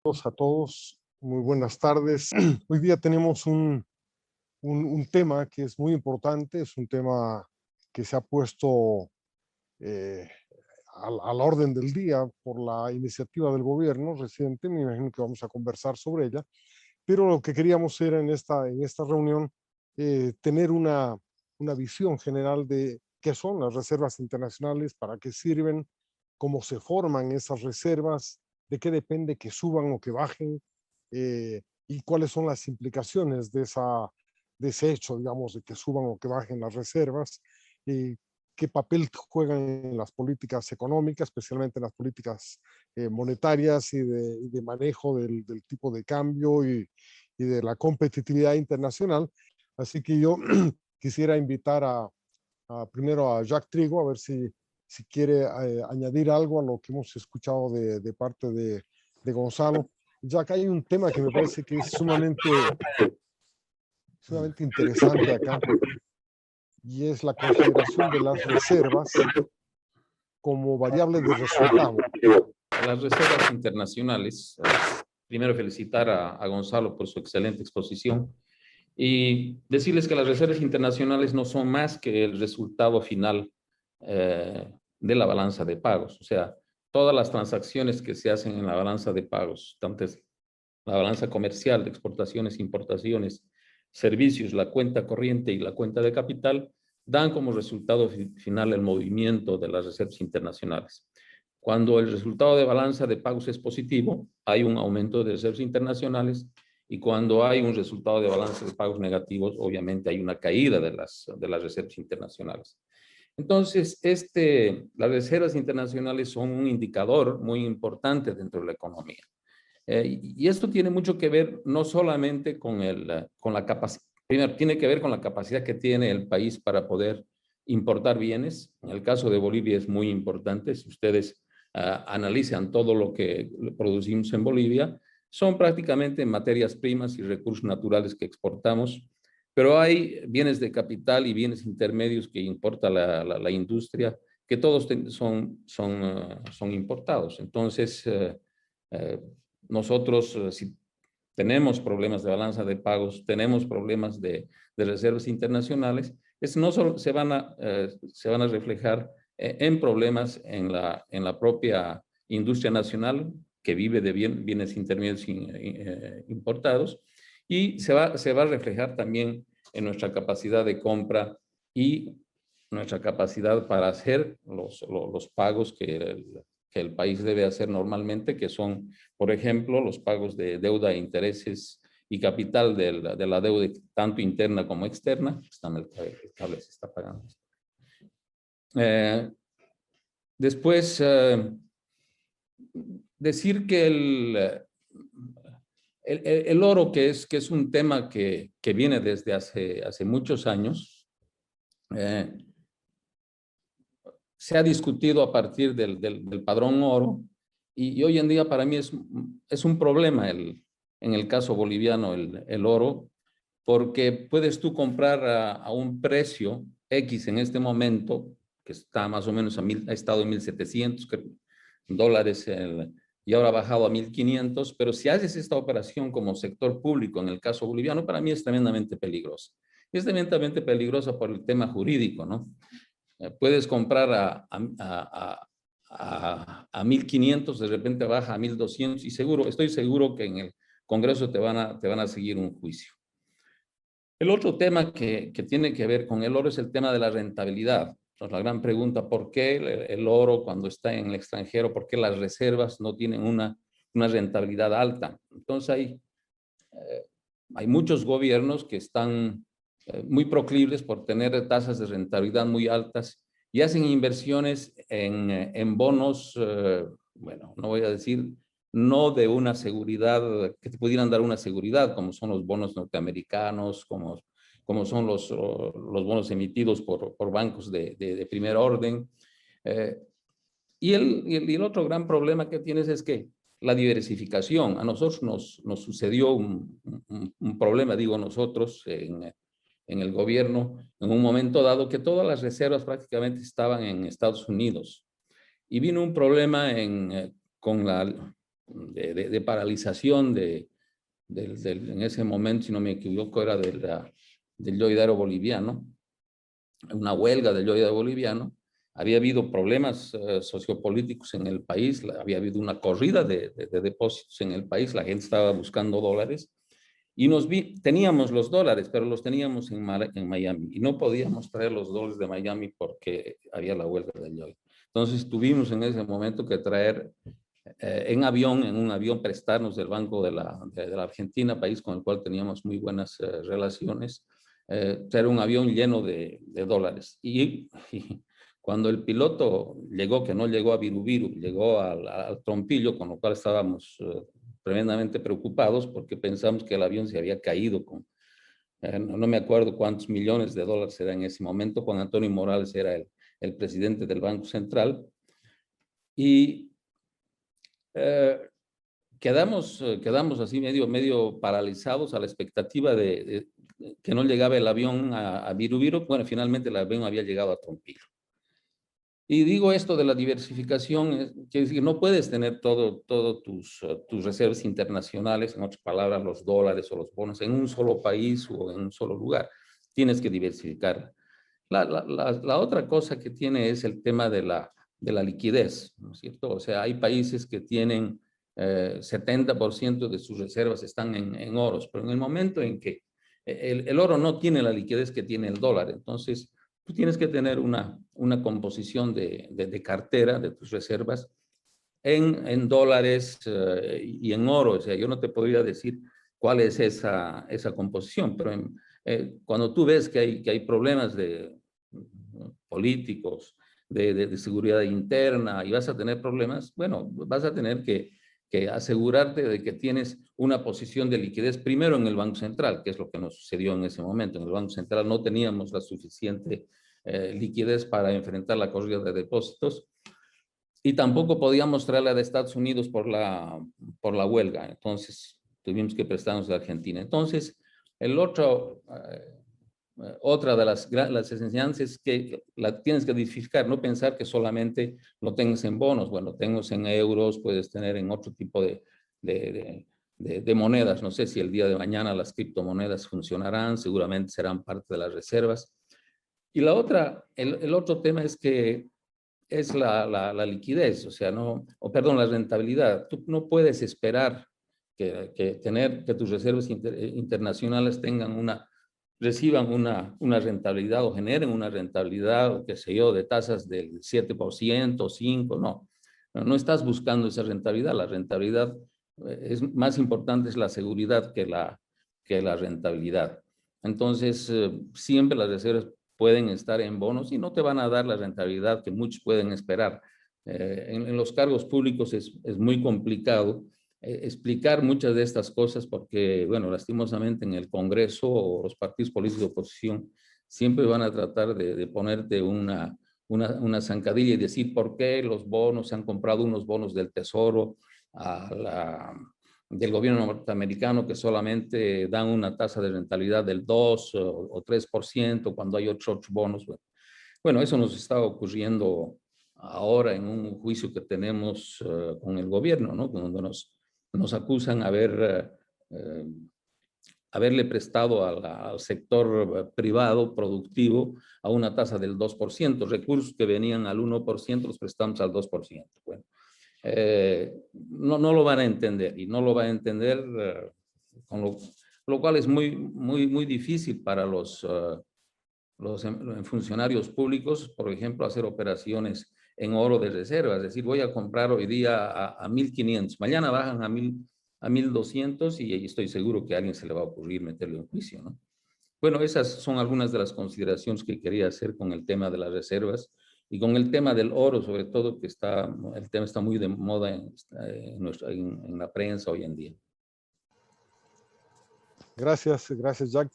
A todos, muy buenas tardes. Hoy día tenemos un tema que es muy importante, es un tema que se ha puesto eh, a la orden del día por la iniciativa del gobierno reciente. Me imagino que vamos a conversar sobre ella, pero lo que queríamos era en esta reunión tener una visión general de qué son las reservas internacionales, para qué sirven, cómo se forman esas reservas, de qué depende que suban o que bajen, y cuáles son las implicaciones de ese hecho, digamos, de que suban o que bajen las reservas, y qué papel juegan en las políticas económicas, especialmente en las políticas monetarias y de manejo del tipo de cambio y de la competitividad internacional. Así que yo quisiera invitar primero a Jack Trigo, a ver si quiere añadir algo a lo que hemos escuchado de parte de Gonzalo. Jack, hay un tema que me parece que es sumamente interesante acá, y es la consideración de las reservas como variable de resultado. Las reservas internacionales, primero felicitar a Gonzalo por su excelente exposición y decirles que las reservas internacionales no son más que el resultado final de la balanza de pagos. O sea, todas las transacciones que se hacen en la balanza de pagos, tanto es la balanza comercial de exportaciones, importaciones, servicios, la cuenta corriente y la cuenta de capital, dan como resultado final el movimiento de las reservas internacionales. Cuando el resultado de balanza de pagos es positivo, hay un aumento de reservas internacionales, y cuando hay un resultado de balanza de pagos negativos, obviamente hay una caída de las reservas internacionales. Entonces, las reservas internacionales son un indicador muy importante dentro de la economía. Y esto tiene mucho que ver no solamente con la capacidad, primero tiene que ver con la capacidad que tiene el país para poder importar bienes. En el caso de Bolivia es muy importante. Si ustedes analizan todo lo que producimos en Bolivia, son prácticamente materias primas y recursos naturales que exportamos, pero hay bienes de capital y bienes intermedios que importa la industria, que todos son importados. Entonces, nosotros, si tenemos problemas de balanza de pagos, tenemos problemas de reservas internacionales, no solo se van a reflejar en problemas en la propia industria nacional, que vive de bienes intermedios importados, y se va a reflejar también en nuestra capacidad de compra y nuestra capacidad para hacer los pagos que el país debe hacer normalmente, que son, por ejemplo, los pagos de deuda, intereses y capital de la deuda tanto interna como externa. El cable se está apagando. Después, decir que el oro, que es un tema que viene desde hace muchos años, se ha discutido a partir del padrón oro, y hoy en día para mí es un problema en el caso boliviano el oro, porque puedes tú comprar a un precio X en este momento, que está más o menos ha estado en 1.700 dólares y ahora ha bajado a 1.500, pero si haces esta operación como sector público en el caso boliviano, para mí es tremendamente peligrosa. Es tremendamente peligrosa por el tema jurídico, ¿no? Puedes comprar a 1.500, de repente baja a 1.200, y estoy seguro que en el Congreso te van a seguir un juicio. El otro tema que tiene que ver con el oro es el tema de la rentabilidad. Entonces, la gran pregunta: ¿por qué el oro, cuando está en el extranjero, por qué las reservas no tienen una rentabilidad alta? Entonces, hay muchos gobiernos que están muy proclives por tener tasas de rentabilidad muy altas, y hacen inversiones en bonos, bueno, no voy a decir no de una seguridad, que te pudieran dar una seguridad, como son los bonos norteamericanos, como son los bonos emitidos por bancos de primer orden. Y el otro gran problema que tienes es que la diversificación. A nosotros nos sucedió un problema, digo nosotros, en el gobierno, en un momento dado, que todas las reservas prácticamente estaban en Estados Unidos. Y vino un problema con de paralización en ese momento, si no me equivoco, era del yoidero boliviano, una huelga del yoidero boliviano. Había habido problemas sociopolíticos en el país, había habido una corrida de depósitos en el país, la gente estaba buscando dólares y teníamos los dólares, pero los teníamos en Miami y no podíamos traer los dólares de Miami porque había la huelga del yoidero. Entonces tuvimos en ese momento que traer en un avión, prestarnos del Banco de la Argentina, país con el cual teníamos muy buenas relaciones, traer un avión lleno de dólares. Y cuando el piloto llegó, que no llegó a Virubiru, llegó al Trompillo, con lo cual estábamos tremendamente preocupados porque pensamos que el avión se había caído con, no me acuerdo cuántos millones de dólares era en ese momento. Juan Antonio Morales era el presidente del Banco Central. Y quedamos así medio paralizados a la expectativa de que no llegaba el avión a Virubiru. Bueno, finalmente el avión había llegado a Trompillo. Y digo esto de la diversificación, quiere decir que no puedes tener todo tus reservas internacionales, en otras palabras, los dólares o los bonos, en un solo país o en un solo lugar. Tienes que diversificar. La otra cosa que tiene es el tema de la liquidez, ¿no es cierto? O sea, hay países que tienen 70% de sus reservas están en oros, pero en el momento en que el oro no tiene la liquidez que tiene el dólar, entonces tú tienes que tener una composición de cartera de tus reservas en dólares y en oro. O sea, yo no te podría decir cuál es esa composición, pero cuando tú ves que hay problemas políticos, de seguridad interna, y vas a tener problemas, bueno, vas a tener que asegurarte de que tienes una posición de liquidez primero en el Banco Central, que es lo que nos sucedió en ese momento. En el Banco Central no teníamos la suficiente liquidez para enfrentar la corrida de depósitos y tampoco podíamos traerla de Estados Unidos por la huelga. Entonces tuvimos que prestarnos de Argentina. Entonces, otra de las enseñanzas es que la tienes que diversificar, no pensar que solamente lo tengas en bonos. Bueno, tengas en euros, puedes tener en otro tipo de monedas. No sé si el día de mañana las criptomonedas funcionarán, seguramente serán parte de las reservas. Y el otro tema es que es la liquidez, o sea, la rentabilidad. Tú no puedes esperar que tus reservas internacionales reciban una rentabilidad o generen una rentabilidad, o qué sé yo, de tasas del 7%, 5%, no. No estás buscando esa rentabilidad. La rentabilidad es más importante, es la seguridad que la rentabilidad. Entonces, siempre las reservas pueden estar en bonos y no te van a dar la rentabilidad que muchos pueden esperar. En los cargos públicos es muy complicado explicar muchas de estas cosas porque, bueno, lastimosamente en el Congreso o los partidos políticos de oposición siempre van a tratar de ponerte una zancadilla y decir por qué los bonos, se han comprado unos bonos del Tesoro del gobierno norteamericano que solamente dan una tasa de rentabilidad del 2 o 3% cuando hay otros bonos. Bueno, eso nos está ocurriendo ahora en un juicio que tenemos con el gobierno, ¿no? Donde nos acusan haberle prestado al sector privado productivo a una tasa del 2%, recursos que venían al 1% los prestamos al 2%. Bueno, no lo van a entender y no lo van a entender, con lo cual es muy difícil para los funcionarios públicos, por ejemplo, hacer operaciones en oro de reserva, es decir, voy a comprar hoy día a 1.500, mañana bajan a 1.200 y estoy seguro que a alguien se le va a ocurrir meterle un juicio, ¿no? Bueno, esas son algunas de las consideraciones que quería hacer con el tema de las reservas y con el tema del oro, sobre todo, que el tema está muy de moda en la prensa hoy en día. Gracias, Jack.